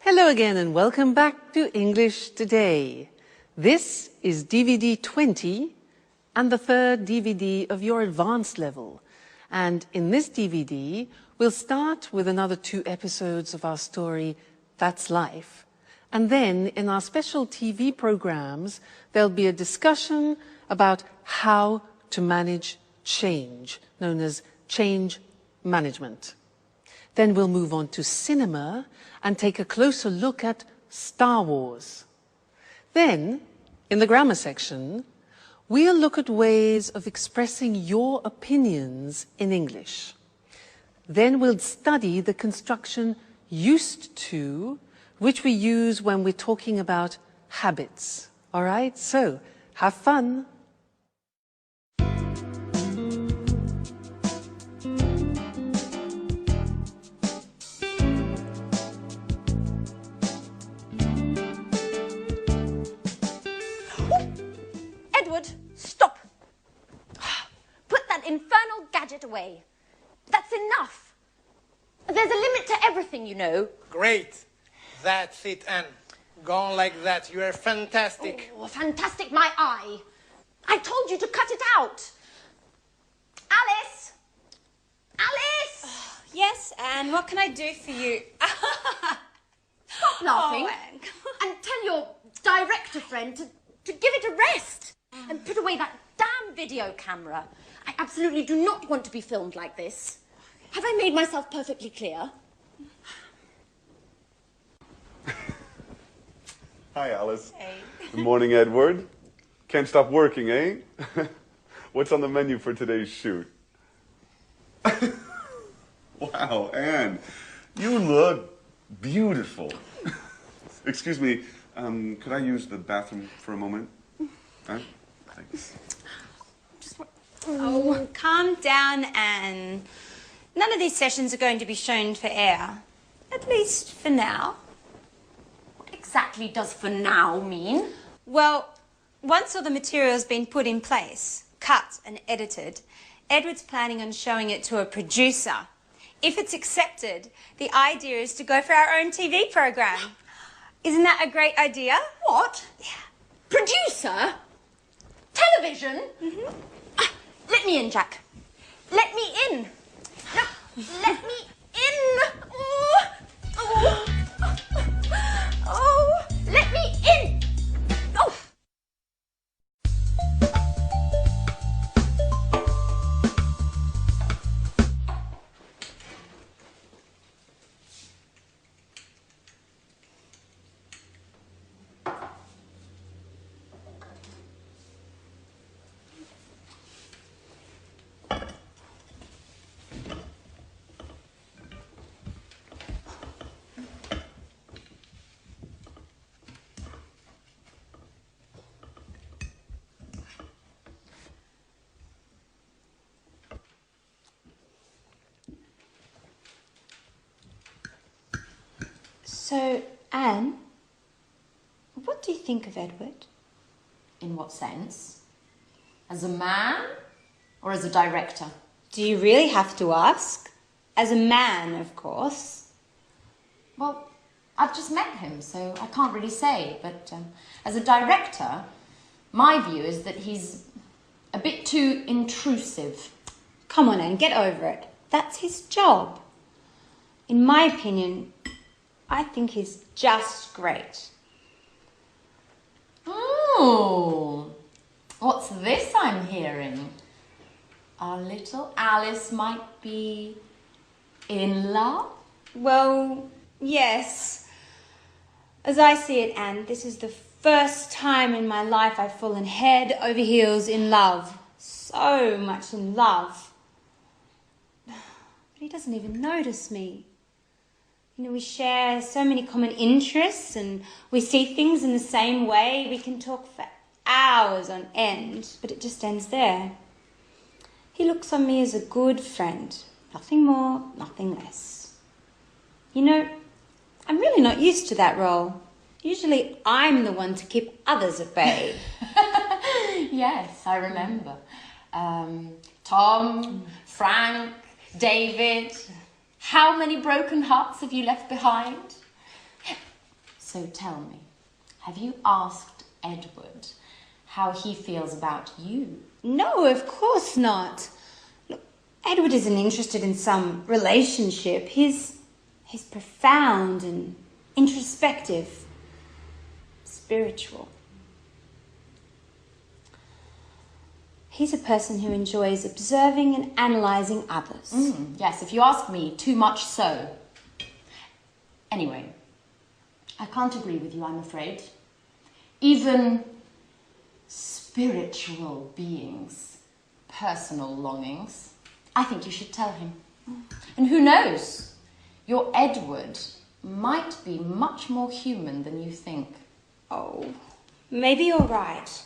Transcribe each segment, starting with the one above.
Hello again and welcome back to English Today. This is DVD 20 and the third DVD of your advanced level. And in this DVD, we'll start with another 2 episodes of our story, That's Life. And then in our special TV programs, there'll be a discussion about how to manage change, known as change management. Then we'll move on to cinema and take a closer look at Star Wars. Then, in the grammar section, we'll look at ways of expressing your opinions in English. Then we'll study the construction used to, which we use when we're talking about habits. All right? So, have fun. Stop! Put that infernal gadget away. That's enough. There's a limit to everything, you know. Great. That's it, Anne. Go on like that. You are fantastic. Oh, fantastic, my eye. I told you to cut it out. Alice! Alice! Yes, Anne, what can I do for you? Stop laughing. Oh, Anne, and tell your director friend to give it a rest. And put away that damn video camera. I absolutely do not want to be filmed like this. Have I made myself perfectly clear? Hi, Alice. Hey. Good morning, Edward. Can't stop working, eh? What's on the menu for today's shoot? Wow, Anne, you look beautiful. Excuse me, could I use the bathroom for a moment? Huh? Thanks. Oh, calm down, Anne. None of these sessions are going to be shown for air. At least for now. What exactly does for now mean? Well, once all the material's been put in place, cut and edited, Edward's planning on showing it to a producer. If it's accepted, the idea is to go for our own TV program. Isn't that a great idea? What? Yeah. Producer? Television? Mm-hmm. Let me in, Jack. Let me in. No, let me in. Oh, oh, oh, let me in. Oh. So, Anne, what do you think of Edward? In what sense? As a man or as a director? Do you really have to ask? As a man, of course. Well, I've just met him, so I can't really say. But as a director, my view is that he's a bit too intrusive. Come on, Anne, get over it. That's his job. In my opinion, I think he's just great. Oh, what's this I'm hearing? Our little Alice might be in love? Well, yes. As I see it, Anne, this is the first time in my life I've fallen head over heels in love. So much in love. But he doesn't even notice me. You know, we share so many common interests and we see things in the same way. We can talk for hours on end, but it just ends there. He looks on me as a good friend. Nothing more, nothing less. You know, I'm really not used to that role. Usually I'm the one to keep others at bay. Yes, I remember. Tom, Frank, David. How many broken hearts have you left behind? So tell me, have you asked Edward how he feels about you? No, of course not. Look, Edward isn't interested in some relationship. He's profound and introspective, spiritual. He's a person who enjoys observing and analysing others. Yes, if you ask me, too much so. Anyway, I can't agree with you, I'm afraid. Even spiritual beings, personal longings, I think you should tell him. And who knows, your Edward might be much more human than you think. Oh, maybe you're right.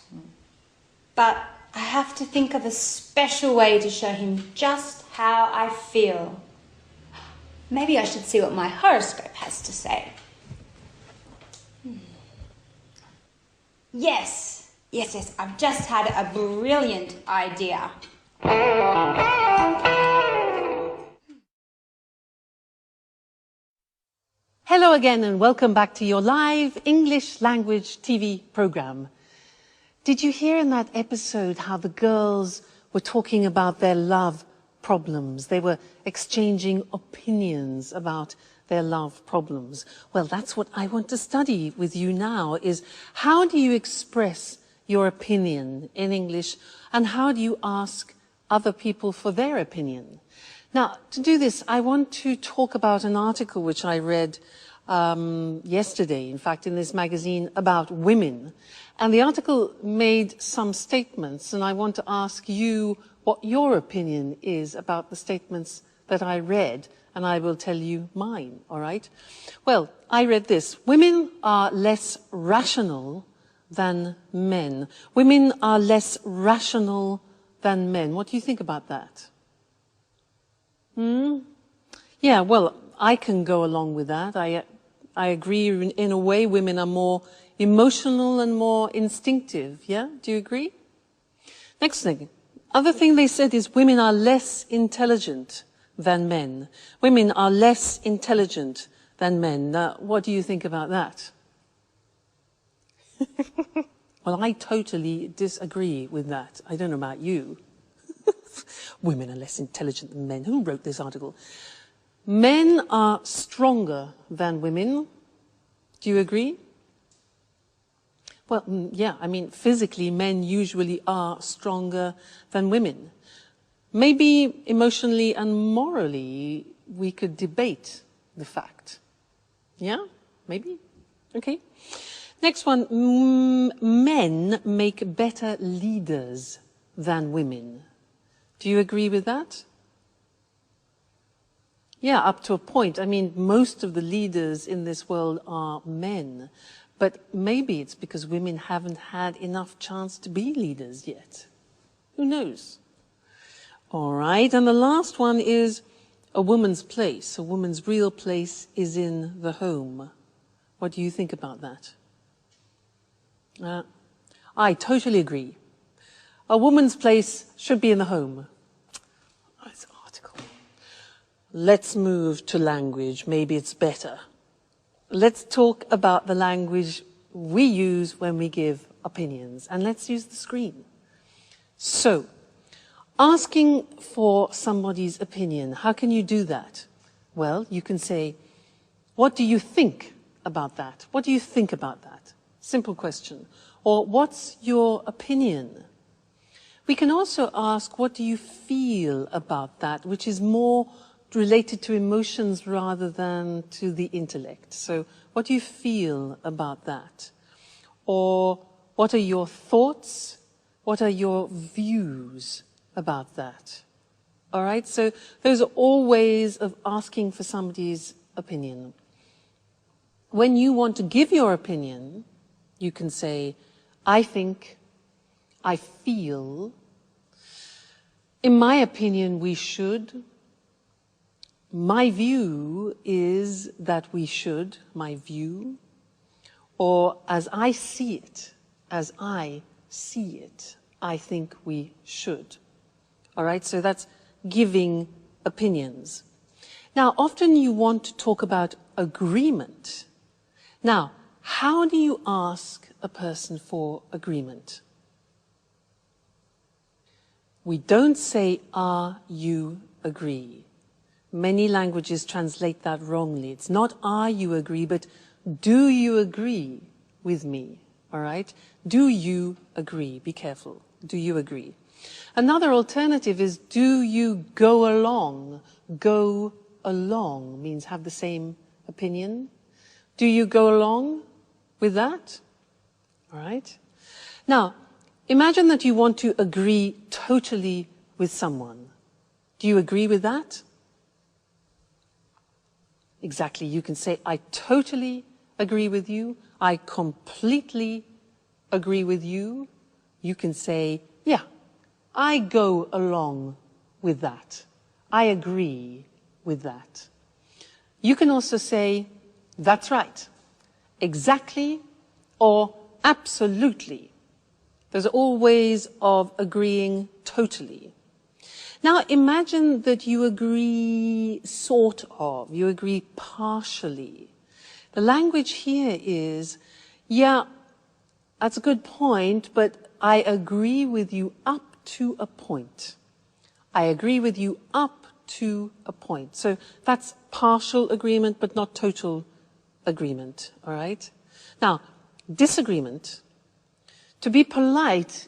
But I have to think of a special way to show him just how I feel. Maybe I should see what my horoscope has to say. Yes, I've just had a brilliant idea. Hello again and welcome back to your live English language TV program. Did you hear in that episode how the girls were talking about their love problems? They were exchanging opinions about their love problems. Well, that's what I want to study with you now, is how do you express your opinion in English and how do you ask other people for their opinion? Now, to do this, I want to talk about an article which I read yesterday, in fact, in this magazine about women. And the article made some statements, and I want to ask you what your opinion is about the statements that I read, and I will tell you mine, all right? Well, I read this. Women are less rational than men. Women are less rational than men. What do you think about that? Yeah, well, I can go along with that. I agree in a way women are more emotional and more instinctive, yeah? Do you agree? Next thing. Other thing they said is women are less intelligent than men. Women are less intelligent than men. Now, what do you think about that? Well, I totally disagree with that. I don't know about you. Women are less intelligent than men. Who wrote this article? Men are stronger than women. Do you agree? Well, yeah, I mean, physically, men usually are stronger than women. Maybe emotionally and morally, we could debate the fact. Yeah? Maybe? Okay. Next one. Men make better leaders than women. Do you agree with that? Yeah, up to a point. I mean, most of the leaders in this world are men. But maybe it's because women haven't had enough chance to be leaders yet. Who knows? All right, and the last one is a woman's place. A woman's real place is in the home. What do you think about that? I totally agree. A woman's place should be in the home. This article. Let's move to language. Maybe it's better. Let's talk about the language we use when we give opinions. And let's use the screen. So, asking for somebody's opinion, how can you do that? Well, you can say, what do you think about that? What do you think about that? Simple question. Or, what's your opinion? We can also ask, what do you feel about that, which is more related to emotions rather than to the intellect. So, what do you feel about that? Or, what are your thoughts? What are your views about that? All right, so those are all ways of asking for somebody's opinion. When you want to give your opinion, you can say, I think, I feel, in my opinion, we should. My view is that we should, my view. Or as I see it, I think we should. All right, so that's giving opinions. Now, often you want to talk about agreement. Now, How do you ask a person for agreement? We don't say, "Are you agree?" Many languages translate that wrongly. It's not "are you agree," but "do you agree with me?" All right? Do you agree? Be careful. Do you agree? Another alternative is, do you go along? Go along means have the same opinion. Do you go along with that? All right? Now, imagine that you want to agree totally with someone. Do you agree with that? Exactly. You can say, "I totally agree with you. I completely agree with you." You can say, "Yeah, I go along with that. I agree with that." You can also say, "That's right. Exactly," or "absolutely." Those are all ways of agreeing totally. Now imagine that you agree sort of, you agree partially. The language here is, "Yeah, that's a good point, but I agree with you up to a point. I agree with you up to a point." So that's partial agreement, but not total agreement, all right? Now, disagreement. To be polite,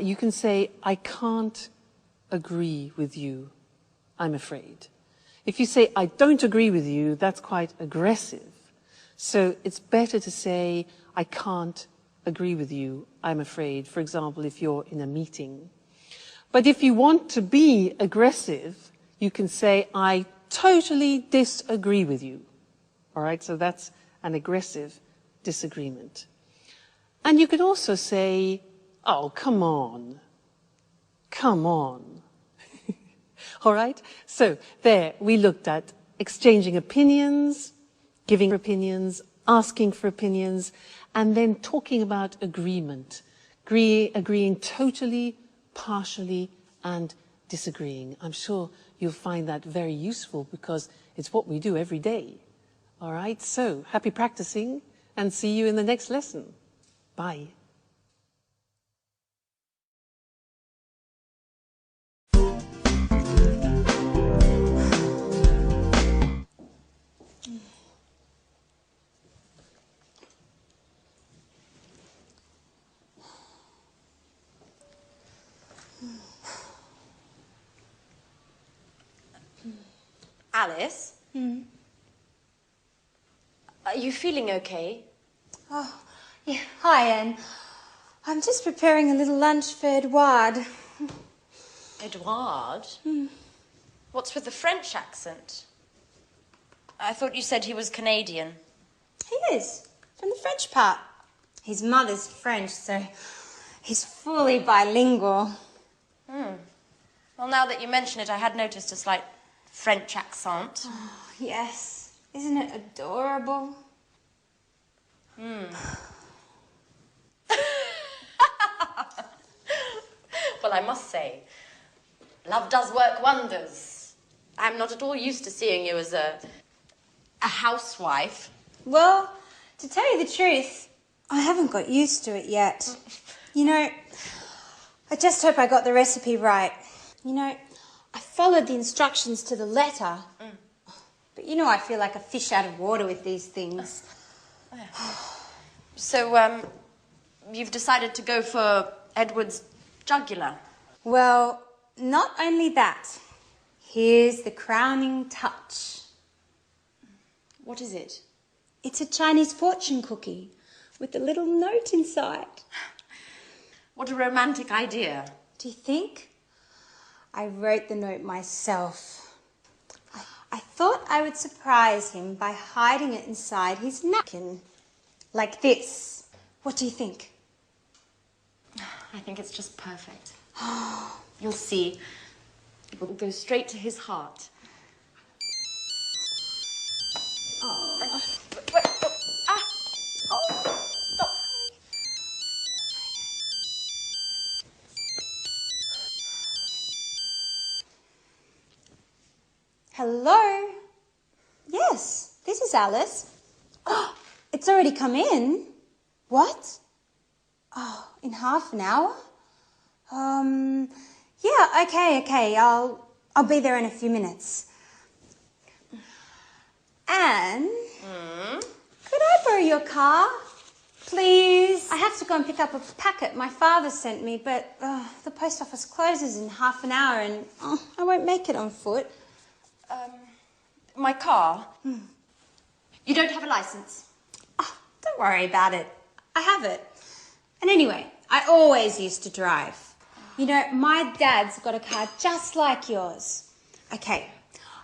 you can say, "I can't agree with you, I'm afraid." If you say, "I don't agree with you," that's quite aggressive. So it's better to say, "I can't agree with you, I'm afraid," for example, if you're in a meeting. But if you want to be aggressive, you can say, "I totally disagree with you." All right, so that's an aggressive disagreement. And you could also say, "Oh, come on. Come on." All right? So there, we looked at exchanging opinions, giving opinions, asking for opinions, and then talking about agreement, agreeing totally, partially, and disagreeing. I'm sure you'll find that very useful because it's what we do every day. All right? So happy practicing and see you in the next lesson. Bye. Alice? Are you feeling okay? Oh, yeah. Hi, Anne. I'm just preparing a little lunch for Edouard. Edouard? What's with the French accent? I thought you said he was Canadian. He is, from the French part. His mother's French, so he's fully bilingual. Well, now that you mention it, I had noticed a slight French accent. Oh, yes. Isn't it adorable? Well, I must say, love does work wonders. I'm not at all used to seeing you as a housewife. Well, to tell you the truth, I haven't got used to it yet. You know, I just hope I got the recipe right. You know, I followed the instructions to the letter. But you know I feel like a fish out of water with these things. So, you've decided to go for Edward's jugular? Well, not only that. Here's the crowning touch. What is it? It's a Chinese fortune cookie with a little note inside. What a romantic idea. Do you think? I wrote the note myself. I thought I would surprise him by hiding it inside his napkin. Like this. What do you think? I think it's just perfect. You'll see. It will go straight to his heart. Oh. Wait, stop. Hello? Yes, this is Alice. Oh, it's It's already come in. What? Oh, in half an hour? Yeah, okay. I'll be there in a few minutes. Anne? Could I borrow your car? Please? I have to go and pick up a packet my father sent me, but the post office closes in half an hour and I won't make it on foot. My car? You don't have a license? Oh, don't worry about it. I have it. And anyway, I always used to drive. You know, my dad's got a car just like yours. Okay,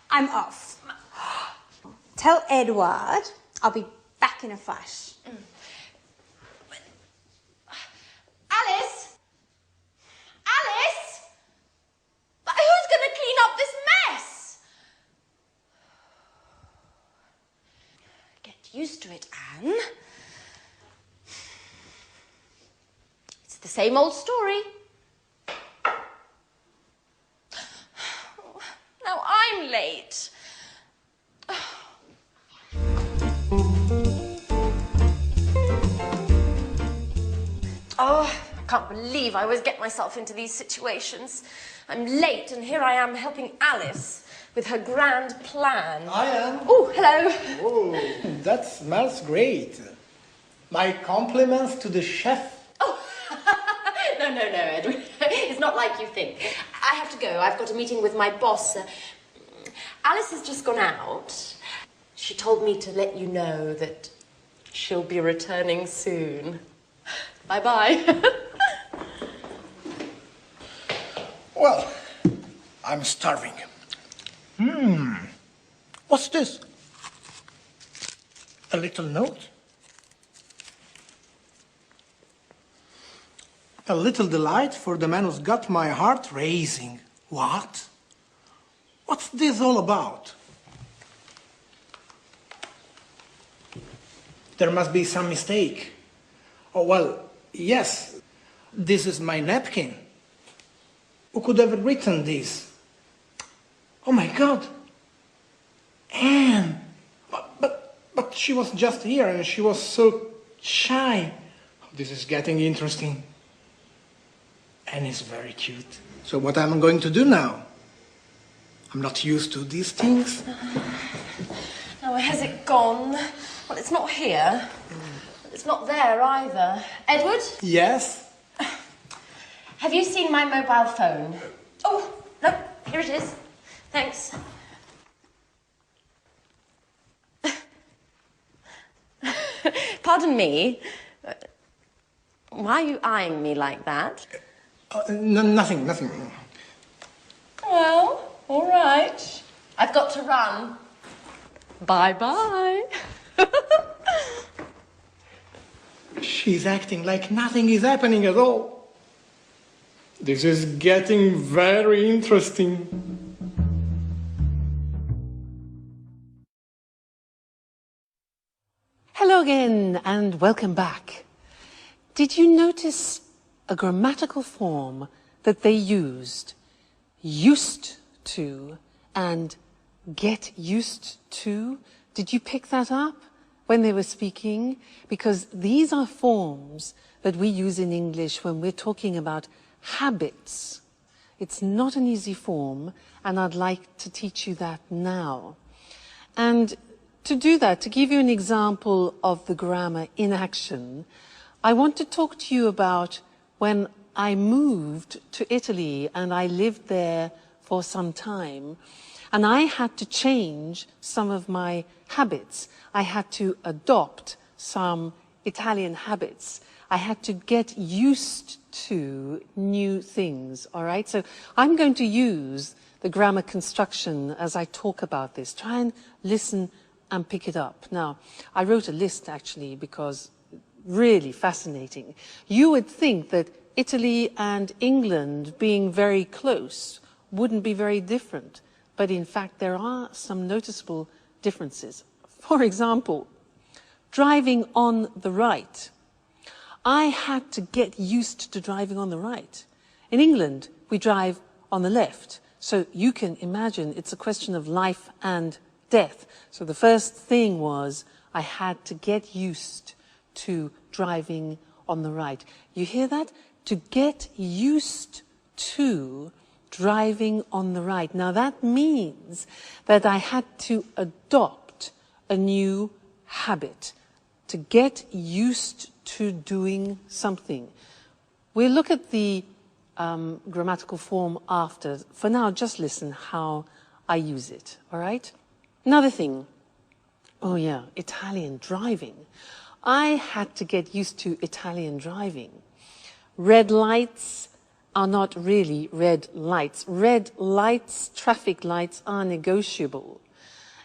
I'm off. Tell Edward I'll be back in a flash. Alice? Alice? But who's going to clean up this mess? Get used to it, Anne. It's the same old story. Now I'm late. Oh, I can't believe I always get myself into these situations. I'm late and here I am helping Alice with her grand plan. I am. Oh, hello. Oh, that smells great. My compliments to the chef. Oh, no, Edward. It's not like you think. I have to go. I've got a meeting with my boss. Alice has just gone out. She told me to let you know that she'll be returning soon. Bye-bye. Well, I'm starving. What's this? A little note? A little delight for the man who's got my heart racing. What? What's this all about? There must be some mistake. Oh, well, yes, this is my napkin. Who could have written this? Oh my God! Anne! But she was just here and she was so shy. This is getting interesting. Anne is very cute. So what am I going to do now? I'm not used to these things. Now, where has it gone? Well, it's not here. It's not there either. Edward? Yes? Have you seen my mobile phone? Oh, no, here it is. Thanks. Pardon me. Why are you eyeing me like that? Nothing. Well, all right. I've got to run. Bye-bye. She's acting like nothing is happening at all. This is getting very interesting. Hello again and welcome back. Did you notice a grammatical form that they used to and get used to? Did you pick that up when they were speaking? Because these are forms that we use in English when we're talking about habits. It's not an easy form, and I'd like to teach you that now. And to do that, to give you an example of the grammar in action, I want to talk to you about when I moved to Italy and I lived there for some time, and I had to change some of my habits. I had to adopt some Italian habits. I had to get used to new things, all right? So I'm going to use the grammar construction as I talk about this. Try and listen and pick it up. Now, I wrote a list actually because really fascinating. You would think that Italy and England being very close wouldn't be very different, but in fact there are some noticeable differences. For example, driving on the right. I had to get used to driving on the right. In England, we drive on the left. So you can imagine it's a question of life and death. So the first thing was, I had to get used to driving on the right. You hear that? To get used to driving on the right. Now that means that I had to adopt a new habit, to get used to doing something. We'll look at the grammatical form after. For now, just listen how I use it, all right? Another thing. Oh yeah, Italian driving. I had to get used to Italian driving. Red lights are not really red lights. Red lights, traffic lights, are negotiable.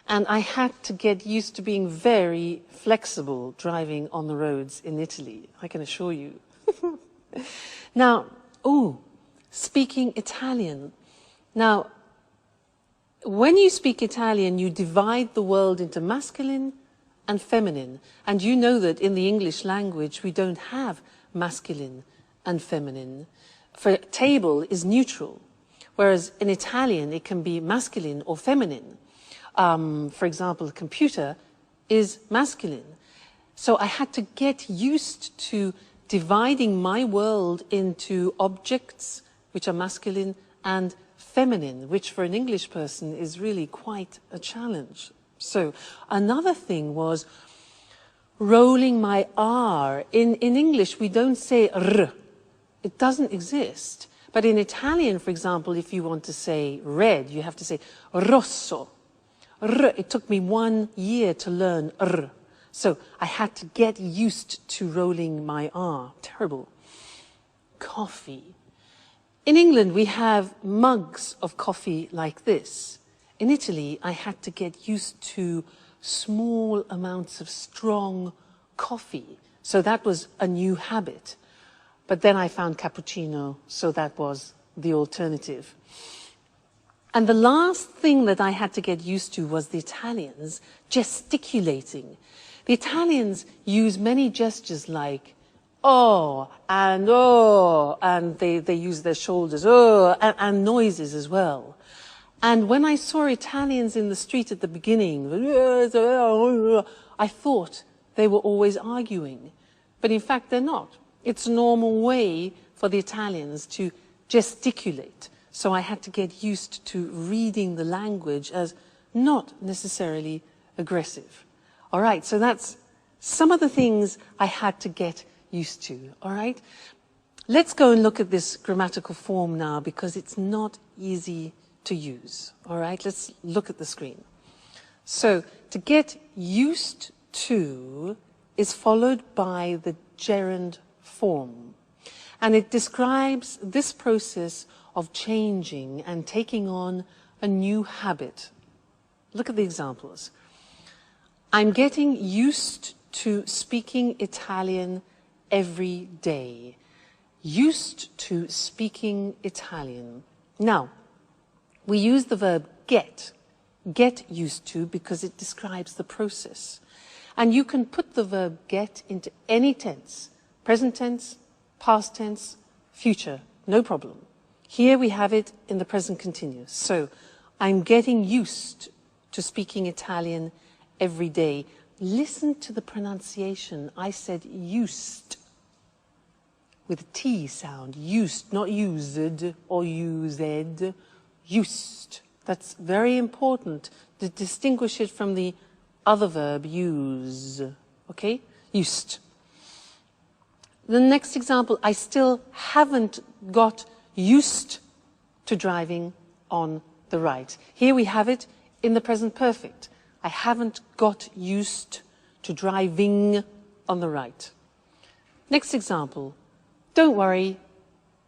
And I had to get used to being very flexible driving on the roads in Italy, I can assure you. Now, speaking Italian. Now, when you speak Italian, you divide the world into masculine and feminine. And you know that in the English language, we don't have masculine and feminine. For table is neutral, whereas in Italian, it can be masculine or feminine. For example, a computer is masculine. So I had to get used to dividing my world into objects, which are masculine, and feminine, which for an English person is really quite a challenge. So another thing was rolling my R. In English, we don't say R. It doesn't exist. But in Italian, for example, if you want to say red, you have to say rosso. R. It took me 1 year to learn R. So I had to get used to rolling my R. Terrible. Coffee. In England, we have mugs of coffee like this. In Italy, I had to get used to small amounts of strong coffee. So that was a new habit. But then I found cappuccino, so that was the alternative. And the last thing that I had to get used to was the Italians gesticulating. The Italians use many gestures like and they use their shoulders, and noises as well. And when I saw Italians in the street at the beginning, I thought they were always arguing. But in fact, they're not. It's a normal way for the Italians to gesticulate. So I had to get used to reading the language as not necessarily aggressive. All right, so that's some of the things I had to get used to, all right? Let's go and look at this grammatical form now because it's not easy to use, all right? Let's look at the screen. So to get used to is followed by the gerund form. And it describes this process of changing and taking on a new habit. Look at the examples. I'm getting used to speaking Italian every day. Used to speaking Italian. Now, we use the verb get used to, because it describes the process. And you can put the verb get into any tense, present tense, past tense, future, no problem. Here we have it in the present continuous. So, I'm getting used to speaking Italian every day. Listen to the pronunciation. I said used with a T sound. Used, not used or used. Used. That's very important to distinguish it from the other verb, use. Okay? Used. The next example, I still haven't got used to driving on the right. Here we have it in the present perfect. I haven't got used to driving on the right. Next example, don't worry,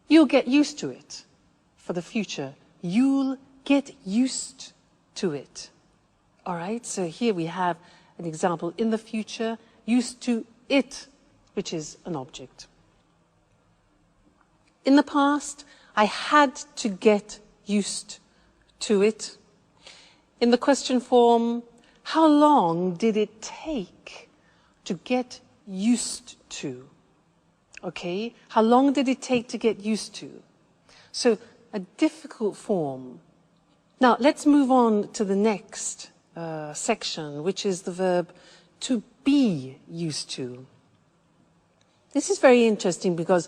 you'll get used to it. For the future, you'll get used to it. All right, so here we have an example in the future, used to it, which is an object. In the past, I had to get used to it. In the question form, how long did it take to get used to? Okay, how long did it take to get used to? So, a difficult form. Now, let's move on to the next section, which is the verb to be used to. This is very interesting because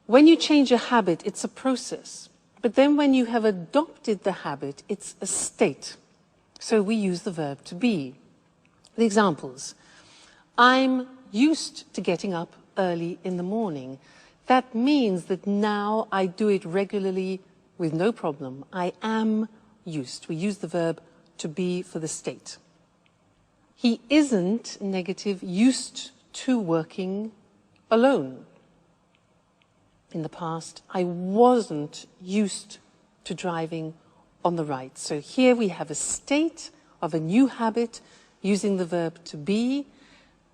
when you change a habit, it's a process. But then when you have adopted the habit, it's a state. So we use the verb to be. The examples. I'm used to getting up early in the morning. That means that now I do it regularly with no problem. I am used. We use the verb to be for the state. He isn't, negative, used to working alone. In the past, I wasn't used to driving on the right. So here we have a state of a new habit using the verb to be.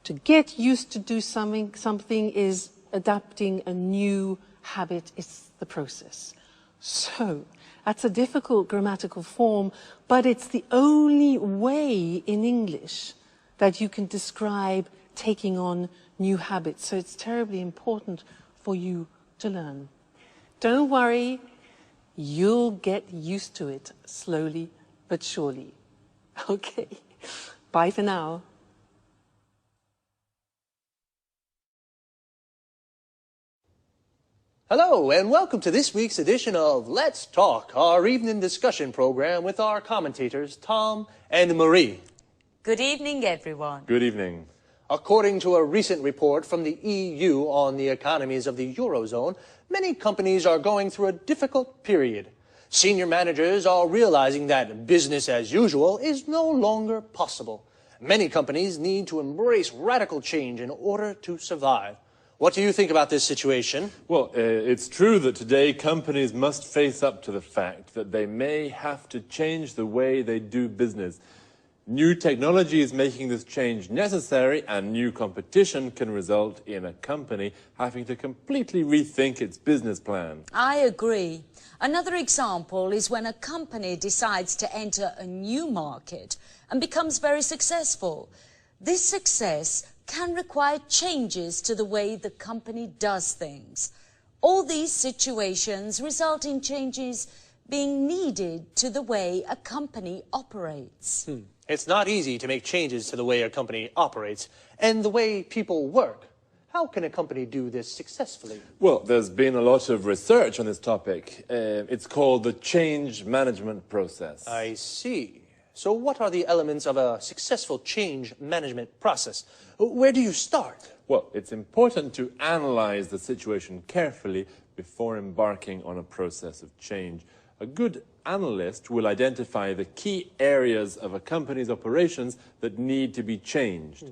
To get used to do something is adapting a new habit. It's the process. So that's a difficult grammatical form, but it's the only way in English that you can describe taking on new habits. So it's terribly important for you to learn. Don't worry, you'll get used to it slowly but surely. Okay, bye for now. Hello, and welcome to this week's edition of Let's Talk, our evening discussion program with our commentators, Tom and Marie. Good evening, everyone. Good evening. According to a recent report from the EU on the economies of the Eurozone, many companies are going through a difficult period. Senior managers are realizing that business as usual is no longer possible. Many companies need to embrace radical change in order to survive. What do you think about this situation? Well, it's true that today companies must face up to the fact that they may have to change the way they do business. New technology is making this change necessary, and new competition can result in a company having to completely rethink its business plan. I agree. Another example is when a company decides to enter a new market and becomes very successful. This success can require changes to the way the company does things. All these situations result in changes being needed to the way a company operates. It's not easy to make changes to the way a company operates and the way people work. How can a company do this successfully? Well, there's been a lot of research on this topic. It's called the change management process. I see. So what are the elements of a successful change management process? Where do you start? Well, it's important to analyze the situation carefully before embarking on a process of change. A good analyst will identify the key areas of a company's operations that need to be changed.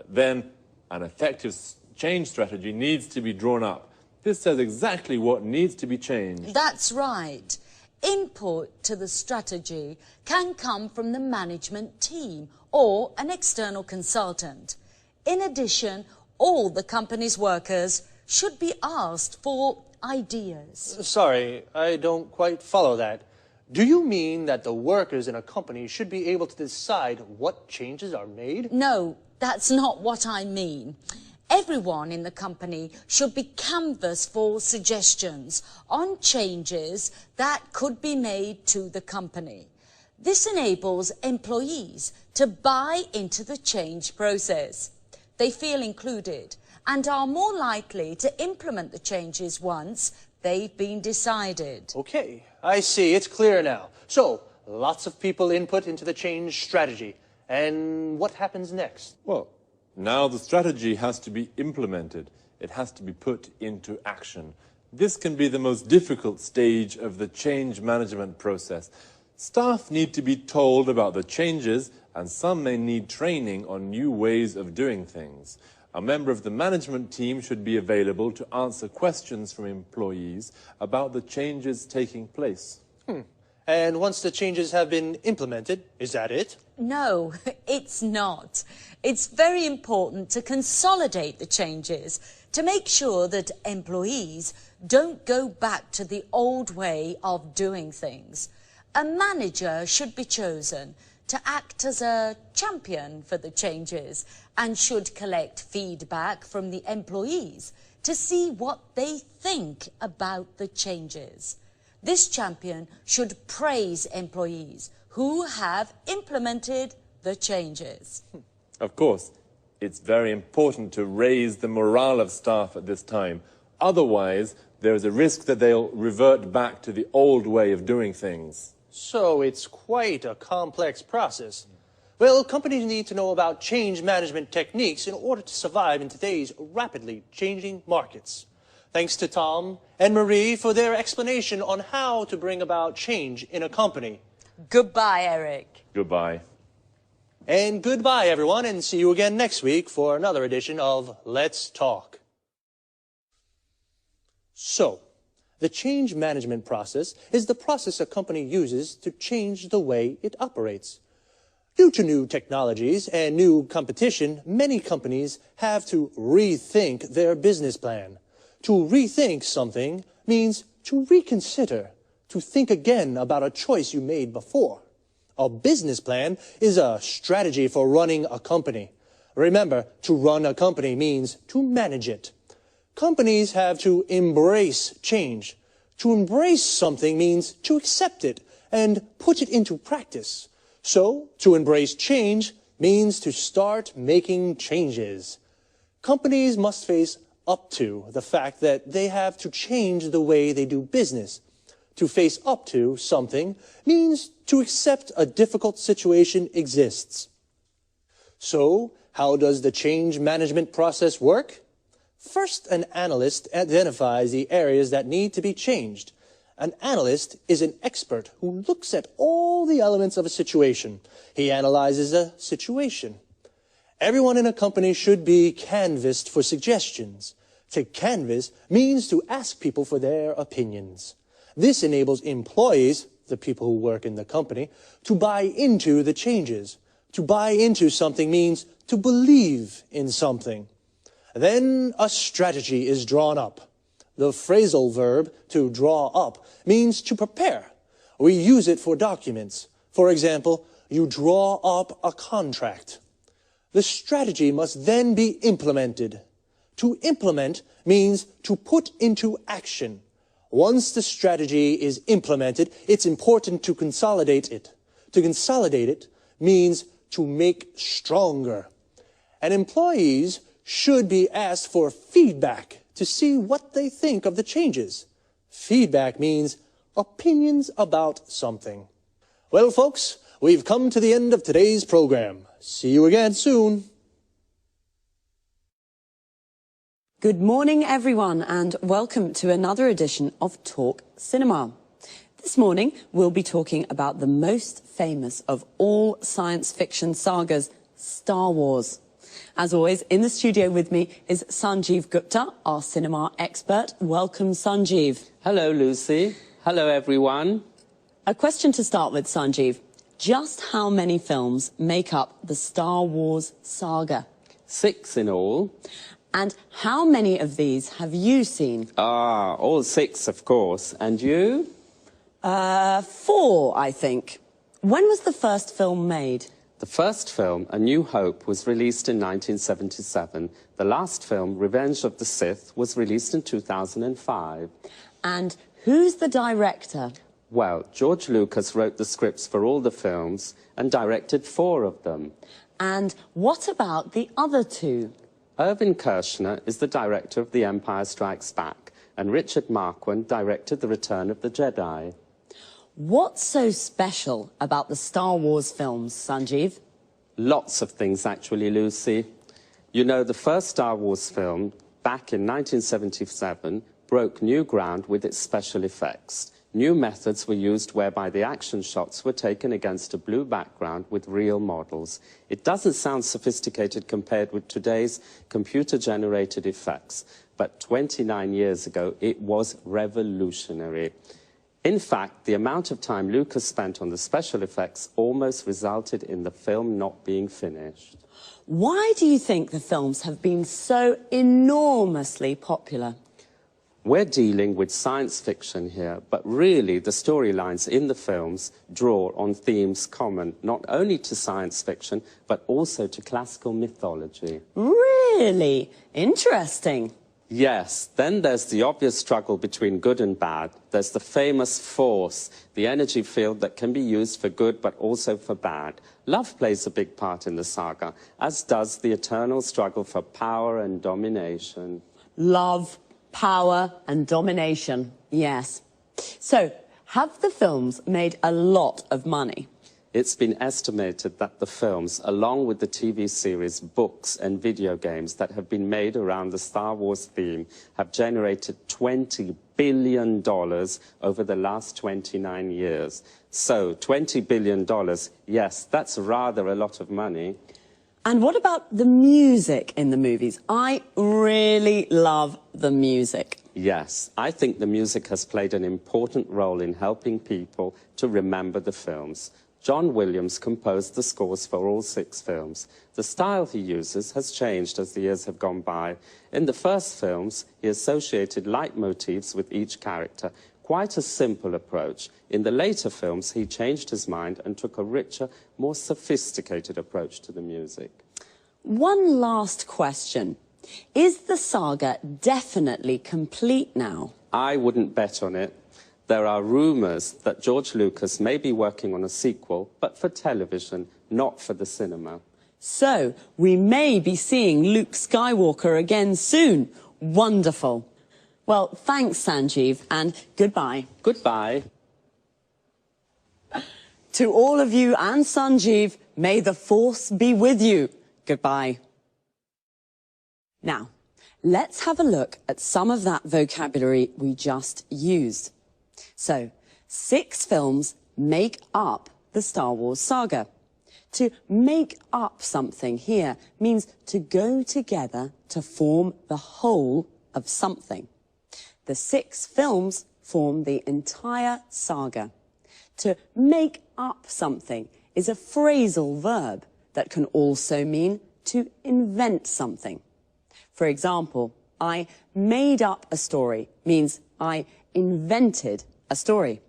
Then an effective change strategy needs to be drawn up. This says exactly what needs to be changed. That's right. Input to the strategy can come from the management team or an external consultant. In addition, all the company's workers should be asked for ideas. Sorry, I don't quite follow that. Do you mean that the workers in a company should be able to decide what changes are made? No, that's not what I mean. Everyone in the company should be canvassed for suggestions on changes that could be made to the company. This enables employees to buy into the change process. They feel included and are more likely to implement the changes once they've been decided. Okay, I see. It's clear now. So, lots of people input into the change strategy. And what happens next? Well, now the strategy has to be implemented. It has to be put into action. This can be the most difficult stage of the change management process. Staff need to be told about the changes, and some may need training on new ways of doing things. A member of the management team should be available to answer questions from employees about the changes taking place. And once the changes have been implemented, is that it? No, it's not. It's very important to consolidate the changes to make sure that employees don't go back to the old way of doing things. A manager should be chosen to act as a champion for the changes and should collect feedback from the employees to see what they think about the changes. This champion should praise employees who have implemented the changes. Of course, it's very important to raise the morale of staff at this time. Otherwise, there's a risk that they'll revert back to the old way of doing things. So it's quite a complex process. Well, companies need to know about change management techniques in order to survive in today's rapidly changing markets. Thanks to Tom and Marie for their explanation on how to bring about change in a company. Goodbye, Eric. Goodbye. And goodbye, everyone, and see you again next week for another edition of Let's Talk. So, the change management process is the process a company uses to change the way it operates. Due to new technologies and new competition, many companies have to rethink their business plan. To rethink something means to reconsider, to think again about a choice you made before. A business plan is a strategy for running a company. Remember, to run a company means to manage it. Companies have to embrace change. To embrace something means to accept it and put it into practice. So, to embrace change means to start making changes. Companies must face up to the fact that they have to change the way they do business. To face up to something means to accept a difficult situation exists. So, how does the change management process work? First, an analyst identifies the areas that need to be changed. An analyst is an expert who looks at all the elements of a situation. He analyzes a situation. Everyone in a company should be canvassed for suggestions. To canvass means to ask people for their opinions. This enables employees, the people who work in the company, to buy into the changes. To buy into something means to believe in something. Then a strategy is drawn up. The phrasal verb to draw up means to prepare. We use it for documents. For example, you draw up a contract. The strategy must then be implemented. To implement means to put into action. Once the strategy is implemented, it's important to consolidate it. To consolidate it means to make stronger. And employees should be asked for feedback to see what they think of the changes. Feedback means opinions about something. Well, folks, we've come to the end of today's program. See you again soon. Good morning, everyone, and welcome to another edition of Talk Cinema. This morning, we'll be talking about the most famous of all science fiction sagas, Star Wars. As always, in the studio with me is Sanjeev Gupta, our cinema expert. Welcome, Sanjeev. Hello, Lucy. Hello, everyone. A question to start with, Sanjeev. Just how many films make up the Star Wars saga? 6 in all. And how many of these have you seen? All 6, of course. And you? 4, I think. When was the first film made? The first film, A New Hope, was released in 1977. The last film, Revenge of the Sith, was released in 2005. And who's the director? Well, George Lucas wrote the scripts for all the films and directed 4 of them. And what about the other 2? Irvin Kershner is the director of The Empire Strikes Back, and Richard Marquand directed The Return of the Jedi. What's so special about the Star Wars films, Sanjeev? Lots of things, actually, Lucy. You know, the first Star Wars film, back in 1977, broke new ground with its special effects. New methods were used whereby the action shots were taken against a blue background with real models. It doesn't sound sophisticated compared with today's computer-generated effects, but 29 years ago, it was revolutionary. In fact, the amount of time Lucas spent on the special effects almost resulted in the film not being finished. Why do you think the films have been so enormously popular? We're dealing with science fiction here, but really the storylines in the films draw on themes common not only to science fiction, but also to classical mythology. Really? Interesting. Yes, then there's the obvious struggle between good and bad. There's the famous force, the energy field that can be used for good but also for bad. Love plays a big part in the saga, as does the eternal struggle for power and domination. Love, power and domination, yes. So, have the films made a lot of money? It's been estimated that the films, along with the TV series, books and video games that have been made around the Star Wars theme, have generated $20 billion over the last 29 years. So, $20 billion, yes, that's rather a lot of money. And what about the music in the movies? I really love the music. Yes, I think the music has played an important role in helping people to remember the films. John Williams composed the scores for all 6 films. The style he uses has changed as the years have gone by. In the first films, he associated leitmotifs with each character, quite a simple approach. In the later films, he changed his mind and took a richer, more sophisticated approach to the music. One last question. Is the saga definitely complete now? I wouldn't bet on it. There are rumours that George Lucas may be working on a sequel, but for television, not for the cinema. So, we may be seeing Luke Skywalker again soon. Wonderful. Well, thanks, Sanjeev, and goodbye. Goodbye. To all of you and Sanjeev, may the Force be with you. Goodbye. Now, let's have a look at some of that vocabulary we just used. So, 6 films make up the Star Wars saga. To make up something here means to go together to form the whole of something. The 6 films form the entire saga. To make up something is a phrasal verb that can also mean to invent something. For example, I made up a story means I invented a story.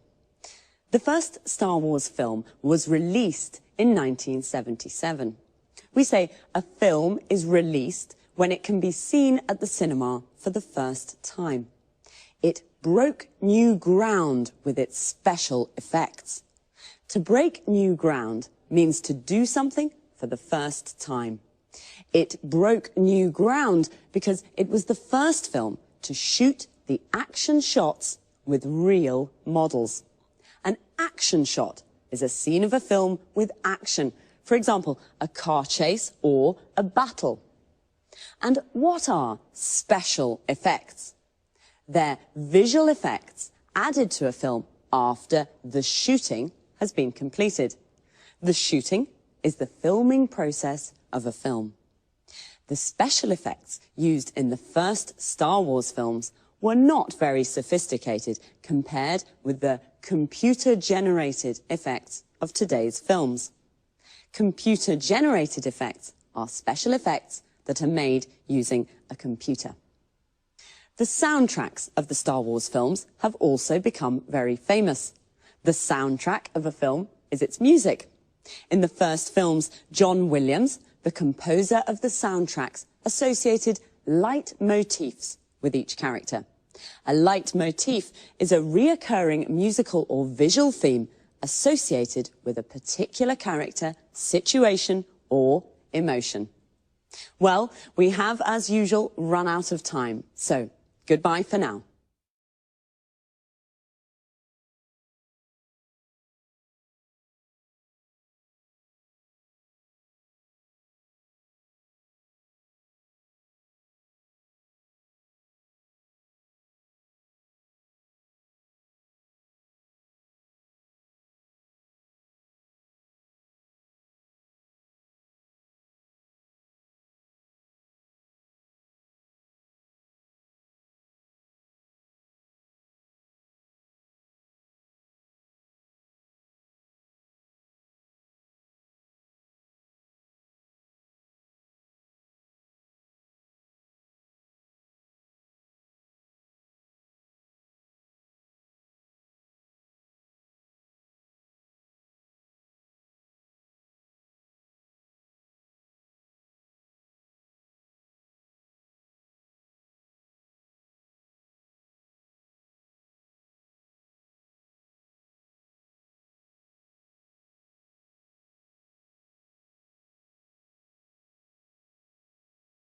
The first Star Wars film was released in 1977. We say a film is released when it can be seen at the cinema for the first time. It broke new ground with its special effects. To break new ground means to do something for the first time. It broke new ground because it was the first film to shoot the action shots with real models. An action shot is a scene of a film with action. For example, a car chase or a battle. And what are special effects? They're visual effects added to a film after the shooting has been completed. The shooting is the filming process of a film. The special effects used in the first Star Wars films were not very sophisticated compared with the computer-generated effects of today's films. Computer-generated effects are special effects that are made using a computer. The soundtracks of the Star Wars films have also become very famous. The soundtrack of a film is its music. In the first films, John Williams, the composer of the soundtracks, associated leitmotifs with each character. A leitmotif is a reoccurring musical or visual theme associated with a particular character, situation, or emotion. Well, we have, as usual, run out of time, so goodbye for now.